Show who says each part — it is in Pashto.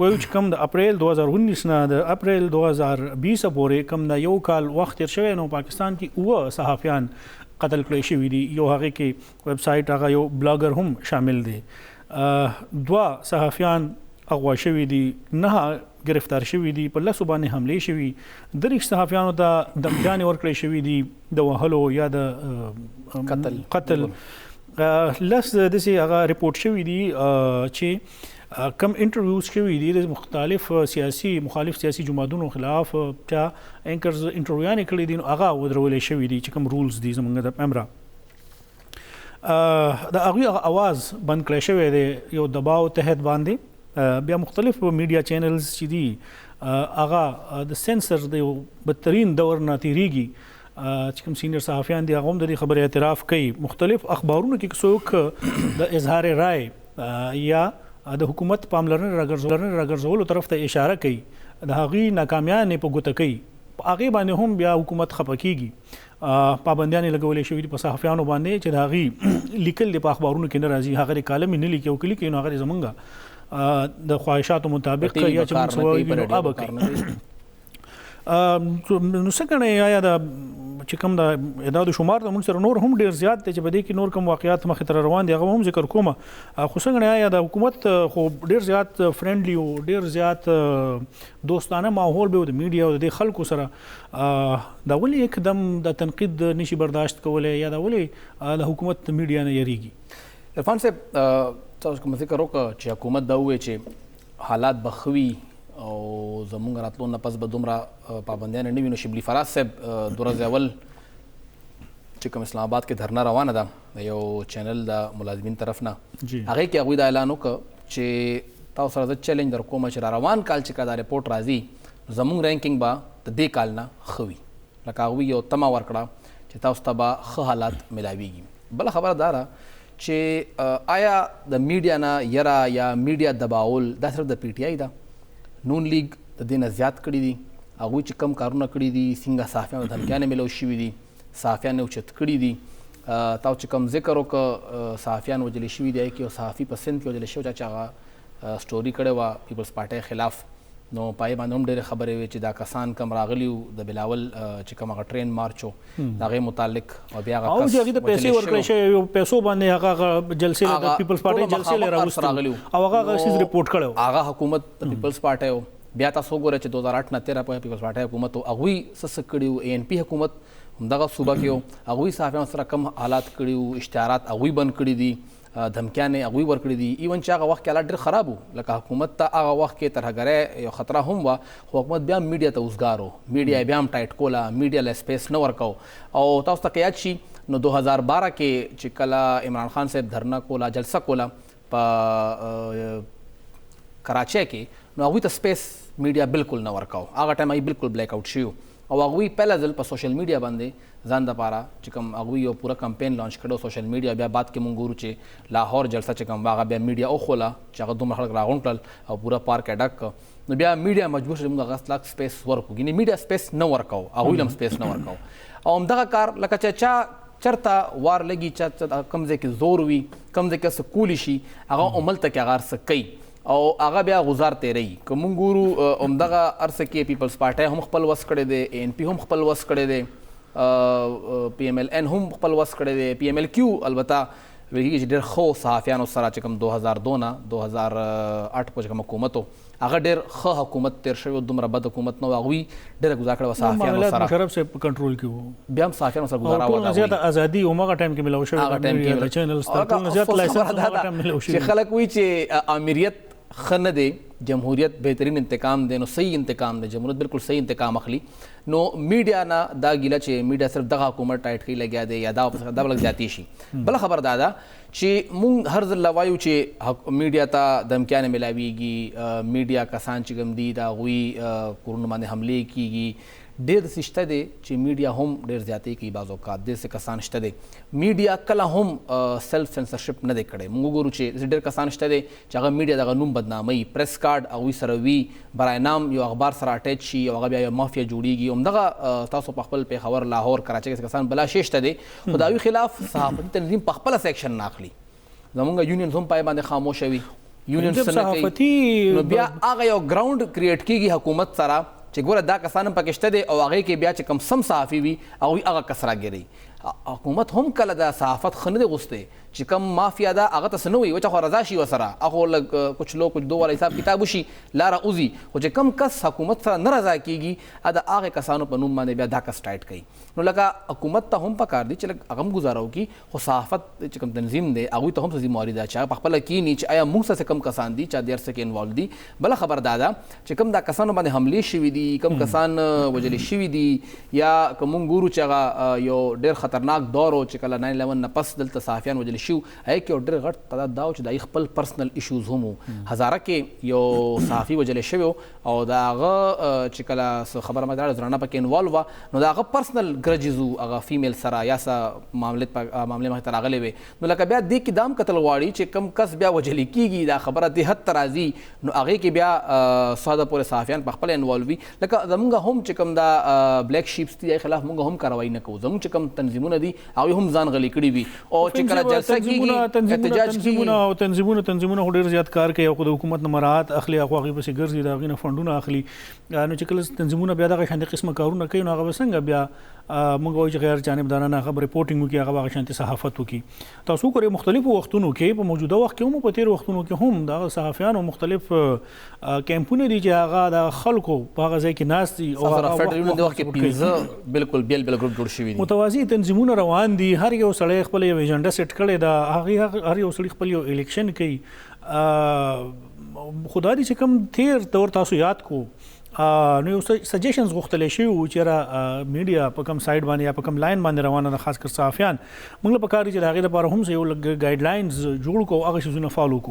Speaker 1: وایو چې کوم د اپریل 2019 نه د اپریل 2020 پورې کوم د یو کال وخت تیر شوی نو پاکستان کې اوه صحافیان قتل کړی شوي دي. یو هغه کې ویب سایټ هغه یو بلاګر هم شامل دی. دوه صحافیان اغوا شوي دي، 9 گرفتار شوي دي، په لسو باندې حملې شوي، 3 صحافیانو ته دمجانې ورکړې شوي دي د وهلو یا د قتل. لس داسې هغه ریپورټ شوي دي چې کم انټرویوز شوي دي د مختلف مخالف سیاسي جماعتونو خلاف چا اینکرز انټرویوانې کړي دي، نو هغه ودرولې شوي دي چې کوم رولز دي زموږ د پیمرا د هغوی اواز بند کړی شوی دی یو دباو تحت باندې. بیا مختلف میډیا چینلز چې دي هغه د سینسر د یو بدترین دور نه تیریږي چې کوم سینیر صحافیان دي هغه هم د دې خبرې اعتراف کوي. مختلف اخبارونو کې څوک د اظهار رائے یا د حکومت پاملرنه راګرځولو طرف ته اشاره کوي، د هغې ناکامیانې په ګوته کوي، په هغې باندې هم بیا حکومت خفه کیږي. پابندیانې لګولې شوي دي په صحافیانو باندې چې د هغې لیکل دي په اخبارونو کې نه راځي، هغه د کالم یې نه لیکي او که لیکي نو هغه د زمونږ د خواهشاتو مطابق کوي یا چې موږ څه وایو نو هغه کوي. نو څه ګڼئ آیا د چې کوم د اعداد و شمار د موږ سره نور هم ډېر زیات دی چې په دې کې نور کوم واقعات مخې ته روان دي هغه هم ذکر کوم. خو څه ګڼئ آیا د حکومت خو ډېر زیات فرینډلي او ډېر زیات دوستانه ماحول به د میډیا او د دې خلکو سره دا ولې یکدم د تنقید نشي برداشت کولی یا دا ولې د حکومت د میډیا نه یریږي؟
Speaker 2: عرفان صاحب تاسو کوم ذکر وکړه چې حکومت دا ووایي چې حالات به ښه وي او زمونږ راتلو نه پس به دومره پابندیان نه وي. نو شبلی فراز صاحب 2 ورځې اول چې کوم اسلام آباد کې دھرنا روانه ده د یو چینل د ملازمین طرف نه، هغې کې هغوی دا اعلان وکړه چې تاسو سره زه چیلنج در کومه چې را روان کال چې که دا رپورټ راځي زمونږ رینکینګ به د دې کال نه ښه وي. لکه هغوی یو تمه ورکړه چې تاسو ته به ښه حالات میلاویږي. بله خبره دا ده چې آیا د میډیا نه یره یا میډیا دباول دا صرف د پی ټي آی ده؟ نون لیگ د دې نه زیات کړي دي، هغوی چې کم کارونه کړي دي، څنګه صحافیانو دھمکیانې میلاو شوي دي، صحافیان یې اوچت کړي دي. تاسو چې کوم ذکر وکړه صحافیان وژلې شوي دي، کې یو صحافي په سند کې وژلی شوی چې هغه سټوري کړې وه پیپلز پارټۍ خلاف، نو په هغې باندې هم ډېرې خبرې وې چې دا کسان کم راغلي وو د بلاول چې کوم هغه ټرین مارچ و د هغې متعلق او بیا هغه کس
Speaker 1: هغې د پیسې ورکړی شوی یو پیسو باندې هغه جلسې د پیپلز پارټۍ جلسې راغلي او هغه هغه څیز رپورټ کړی و،
Speaker 2: هغه حکومت د پیپلز پارټۍ و. بیا تاسو وګورئ چې 2008 نه 13 پورې پیپلز پارټۍ حکومت و، هغوی څه کړي وو. اے ان پي حکومت همدغه صوبه کې و، هغوی صحافیانو سره کم حالات کړي وو، اشتهارات هغوی بند کړي دي، دھمکیانې هغوی ورکړي دي. ایون چې هغه وخت کې حالات ډېر خراب وو، لکه حکومت ته هغه وخت کې ترهګرۍ یو خطره هم وه، خو حکومت بیا هم میډیا ته اوزګار و، میډیا یې بیا هم ټایټ کوله، میډیا له سپیس نه ورکو. او تاسو ته که یاد شي نو 2012 کې چې کله عمران خان صاحب دھرنا کوله، جلسه کوله په کراچۍ کې، نو هغوی ته سپیس میډیا بالکل نه ورکاو. هغه ټایم هغوی بالکل بلیک آؤټ شوي او هغوی پهله ځل په سوشل میډیا باندې ځان دپاره چې کوم هغوی یو پوره کمپین لانچ کړی سوشل میډیا. بیا بعد کې مونږ ګورو چې لاهور جلسه چې کوم هغه بیا میډیا وښوله چې هغه دومره خلک راغونډ کړل او پوره پارک یې ډک کړ، نو بیا میډیا مجبور شو موږ هغه لاک سپیس ورکړو، یعنې میډیا سپیس نه ورکاو، هغوی هم سپیس نه ورکاو. او همدغه کار لکه چې چا چرته وار لګي، چا کوم ځای کې زور وي، کوم ځای کې څه کولی شي، هغه عمل ته کې هغه هر څه کوي او هغه بیا غزار تیروي. که موږ ګورو همدغه ارڅه کې پیپلز پارټۍ هم خپل وس کړی دی، اے ان پي هم خپل وس کړی دی، پی ایم ایل این هم خپل وس کړی دی، پی ایم ایل کیو البته ویل کېږي چې ډېر ښه صحافیانو سره چې کوم 2002 نه 2008 پورې کوم حکومت و هغه ډېر ښه حکومت تېر شوی و، دومره بد حکومت نه و، هغوی ډېره ګزاره کړې وه صحافیانو سره.
Speaker 1: مشرف صاحب په کنټرول کې و،
Speaker 2: بیا هم صحافیانو سره ګزاره وه.
Speaker 1: ټول زیاته ازادي هماغه ټایم کې میلاو شوې،
Speaker 2: هغه ټایم کې
Speaker 1: چینلز ته ټول زیات لایسنس هماغه ټایم میلاو شوي.
Speaker 2: چې خلک وایي چې امریت ښه نه دی، جمهوریت بهترین انتقام دی، نو صحیح انتقام دی، جمهوریت بالکل صحیح انتقام اخلي. نو میډیا نه دا ګیله چې میډیا صرف دغه حکومت ټایټ کوي لګیا دی یا دا به لږ زیاتې شي. بله خبر دا ده چې مونږ هر ځل وایو چې میډیا ته دمکیانې میلاویږي، میډیا کسان چې کوم دي د هغوی کورونو باندې حملې کیږي. ډېر داسې شته دی چې میډیا هم ډېر زیاتې کوي، بعض اوقات داسې کسان شته دی. میډیا کله هم سیلف سینسرشپ نه دی کړی. موږ وګورو چې ډېر کسان شته دی چې هغه میډیا دغه نوم بدناموي، پریس کارډ هغوی سره وي، برای نام یو اخبار سره اټیچ شي او هغه بیا یو مافیا جوړیږي. همدغه تاسو په خپل پېښور، لاهور، کراچۍ کې کسان بلا شی شته دی، خو د هغوی خلاف صحافتي تنظیم په خپله سیکشن نه اخلي. زمونږ یونینز هم پای باندې خاموشه وي. یونین
Speaker 1: صحافتي
Speaker 2: نو بیا هغه یو ګراوند کریټ کیږي حکومت سره چې ګوره دا کسان هم پکې شته دي او هغې کې بیا چې کوم سم صحافي وي هغوی هغه کس راګیروي حکومت هم کله د صحافت ښه نه دی غوښتی چې کوم مافیا ده هغه ته څه نه وي وچه خو رضا شي ورسره هغه لږ کچ لو کچ دو والا حساب کتاب وشي لاره وځي خو چې کوم کس حکومت سره نه رضا کېږي د هغې کسانو په نوم باندې بیا دا کس ټایټ کوي نو لکه حکومت ته هم پکار دی چې لږ هغه هم ګزاره وکړي خو صحافت چې کوم تنظیم دی هغوی ته هم څه ذمهواري ده چې هغه پخپله کیني چې آیا موږ سره کوم کسان دي چې دې هر څه کې انوالو دي بله خبر دا ده چې کوم دا کسانو باندې حملې شوي دي کوم کسان وژلې شوي دي یا که موږ ګورو چې هغه یو ډېر خطرناک دور و چې کله 9/11 نه پس دلته صحافیان وژل شوي هغې کې یو ډېر غټ تعداد دا و چې د هغې خپل پرسنل ایشوز هم و هزاره کې یو صحافي وژلی شوی او د هغه چې کله څه خبره مې دا زرانه پکې انوالو وه نو د هغه پرسنل ګرجز و هغه فیمیل سره یا څه معاملې مخې ته راغلی وې نو لکه بیا دې کې دا هم کتل غواړي چې کم کس بیا وژلی کېږي دا خبره دې حد ته راځي نو هغې کې بیا څه حده پورې صحافیان پخپله انوالو وي لکه زمونږ هم چې کوم دا بلیک شیپس دي هغې خلاف مونږ هم کاروایي نه کوو زمونږ چې کوم تنظیمونه دي هغوی هم ځان غلي کړي وي او چې کله جلسه کېږي احتجاج کېږي
Speaker 1: تنظیمونه خو ډېر زیات کار کوي او د حکومت نه مراعات اخلي هغه هغې پسې ګرځي د هغې نه فنډونه اخلي نو چې کله تنظیمونه بیا دغه شانتې قسمه کارونه کوي نو هغه به څنګه بیا موږ وایو چې غیر جانبدارانه هغه ریپورټینګ وکړي هغه هغه شانتې صحافت وکړي تاسو وګورئ مختلفو وختونو کې په موجوده وخت کې هم په تېرو وختونو کې هم دغه صحافیانو مختلف کیمپونه دي چې هغه د خلکو په هغه ځای کې ناست دي او
Speaker 2: بالکل بیل ګروپ جوړ شوي دي
Speaker 1: متوازي تنظیمونه روان دي هر یو سړی خپل یو ایجنډا سیټ کړی ده هغې هر یو سړي خپل یو الیکشن کوي خدا دې چې کوم تیر دور تاسو یاد کو نو یو سجیشنز غوښتلی شوي وو چې یاره میډیا په کوم سایډ باندې یا په کوم لاین باندې روانه ده خاص کر صحافیان موږ له پکار دي چې د هغې لپاره هم یو لږ ګایډلاینز جوړ کړو هغه شیزونه فالو کړو